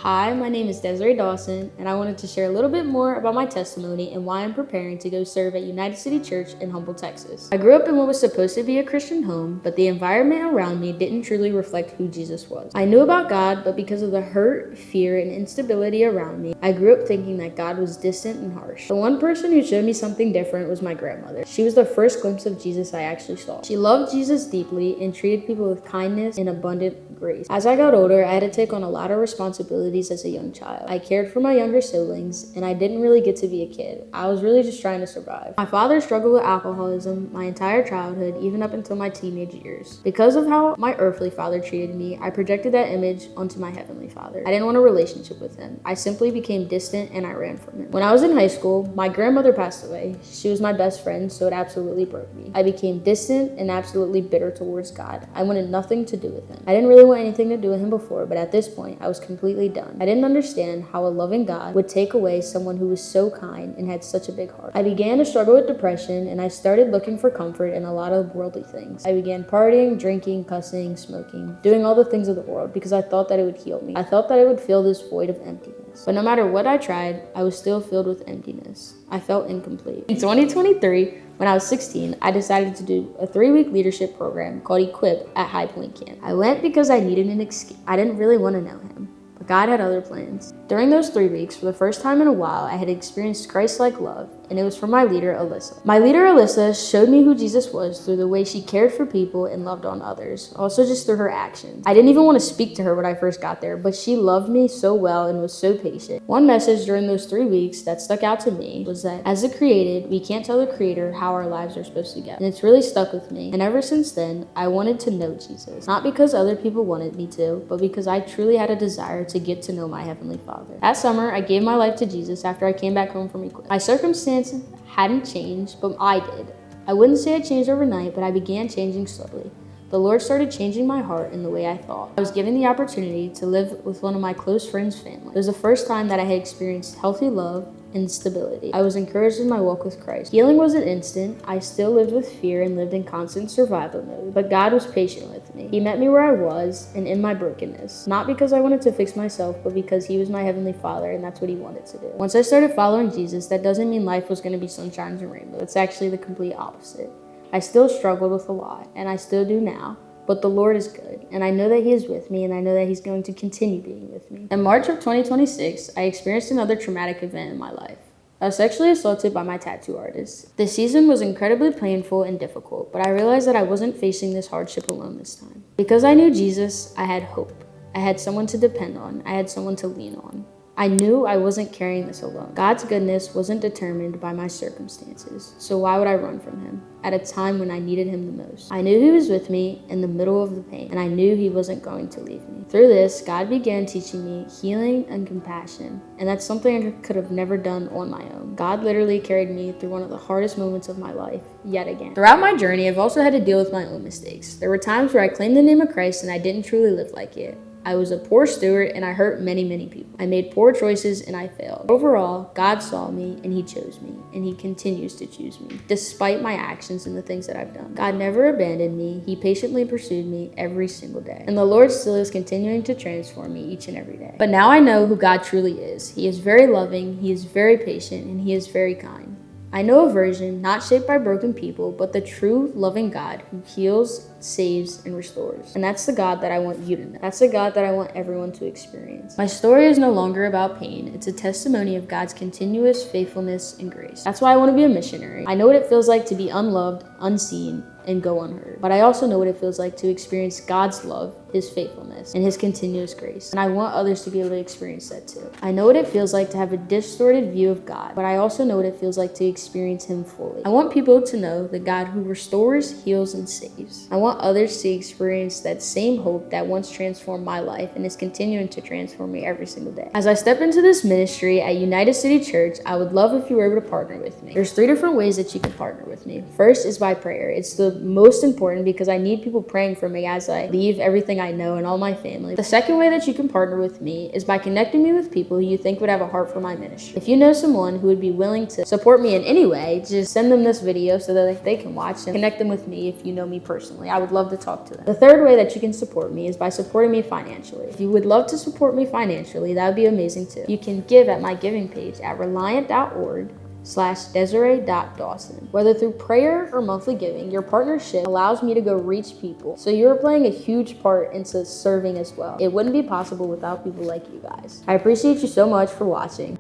Hi, my name is Desiree Dawson, and I wanted to share a little bit more about my testimony and why I'm preparing to go serve at United City Church in Humble, Texas. I grew up in what was supposed to be a Christian home, but the environment around me didn't truly reflect who Jesus was. I knew about God, but because of the hurt, fear, and instability around me, I grew up thinking that God was distant and harsh. The one person who showed me something different was my grandmother. She was the first glimpse of Jesus I actually saw. She loved Jesus deeply and treated people with kindness and abundant grace. As I got older, I had to take on a lot of responsibilities as a young child. I cared for my younger siblings, and I didn't really get to be a kid. I was really just trying to survive. My father struggled with alcoholism my entire childhood, even up until my teenage years. Because of how my earthly father treated me, I projected that image onto my heavenly father. I didn't want a relationship with him. I simply became distant and I ran from him. When I was in high school, my grandmother passed away. She was my best friend, so it absolutely broke me. I became distant and absolutely bitter towards God. I wanted nothing to do with him. I didn't really want anything to do with him before, but at this point, I was completely done. I didn't understand how a loving God would take away someone who was so kind and had such a big heart. I began to struggle with depression, and I started looking for comfort in a lot of worldly things. I began partying, drinking, cussing, smoking, doing all the things of the world because I thought that it would heal me. I thought that it would fill this void of emptiness. But no matter what I tried, I was still filled with emptiness. I felt incomplete. In 2023, when I was 16, I decided to do a 3-week leadership program called Equip at High Point Camp. I went because I needed an excuse. I didn't really want to know him, but God had other plans. During those 3 weeks, for the first time in a while, I had experienced Christ-like love, and it was from my leader, Alyssa. My leader, Alyssa, showed me who Jesus was through the way she cared for people and loved on others, also just through her actions. I didn't even want to speak to her when I first got there, but she loved me so well and was so patient. One message during those 3 weeks that stuck out to me was that as the created, we can't tell the Creator how our lives are supposed to go. And it's really stuck with me. And ever since then, I wanted to know Jesus. Not because other people wanted me to, but because I truly had a desire to get to know my Heavenly Father. That summer, I gave my life to Jesus after I came back home from Equip. My circumstances hadn't changed, but I did. I wouldn't say I changed overnight, but I began changing slowly. The Lord started changing my heart in the way I thought. I was given the opportunity to live with one of my close friends' family. It was the first time that I had experienced healthy love and stability. I was encouraged in my walk with Christ. Healing wasn't instant. I still lived with fear and lived in constant survival mode, but God was patient with me. He met me where I was and in my brokenness, not because I wanted to fix myself, but because He was my Heavenly Father and that's what He wanted to do. Once I started following Jesus, that doesn't mean life was going to be sunshines and rainbows. It's actually the complete opposite. I still struggled with a lot, and I still do now, but the Lord is good, and I know that He is with me, and I know that He's going to continue being with me. In March of 2026, I experienced another traumatic event in my life. I was sexually assaulted by my tattoo artist. The season was incredibly painful and difficult, but I realized that I wasn't facing this hardship alone this time. Because I knew Jesus, I had hope. I had someone to depend on. I had someone to lean on. I knew I wasn't carrying this alone. God's goodness wasn't determined by my circumstances, so why would I run from Him at a time when I needed Him the most? I knew He was with me in the middle of the pain, and I knew He wasn't going to leave me. Through this, God began teaching me healing and compassion, and that's something I could have never done on my own. God literally carried me through one of the hardest moments of my life, yet again. Throughout my journey, I've also had to deal with my own mistakes. There were times where I claimed the name of Christ and I didn't truly live like it. I was a poor steward and I hurt many, many people. I made poor choices and I failed. Overall, God saw me and He chose me, and He continues to choose me, despite my actions and the things that I've done. God never abandoned me. He patiently pursued me every single day. And the Lord still is continuing to transform me each and every day. But now I know who God truly is. He is very loving, He is very patient, and He is very kind. I know a version not shaped by broken people, but the true loving God who heals, saves, and restores. And that's the God that I want you to know. That's the God that I want everyone to experience. My story is no longer about pain. It's a testimony of God's continuous faithfulness and grace. That's why I want to be a missionary. I know what it feels like to be unloved, unseen, and go unheard. But I also know what it feels like to experience God's love, His faithfulness, and His continuous grace. And I want others to be able to experience that too. I know what it feels like to have a distorted view of God, but I also know what it feels like to experience Him fully. I want people to know the God who restores, heals, and saves. I want others to experience that same hope that once transformed my life and is continuing to transform me every single day. As I step into this ministry at United City Church, I would love if you were able to partner with me. There's 3 different ways that you can partner with me. First is by prayer. It's the most important because I need people praying for me as I leave everything I know and all my family. The second way that you can partner with me is by connecting me with people who you think would have a heart for my ministry. If you know someone who would be willing to support me in any way, just send them this video so that they can watch and connect them with me if you know me personally. I would love to talk to them. The third way that you can support me is by supporting me financially. If you would love to support me financially, that would be amazing too. You can give at my giving page at reliant.org/Desiree.Dawson. Whether through prayer or monthly giving, your partnership allows me to go reach people. So you're playing a huge part into serving as well. It wouldn't be possible without people like you guys. I appreciate you so much for watching.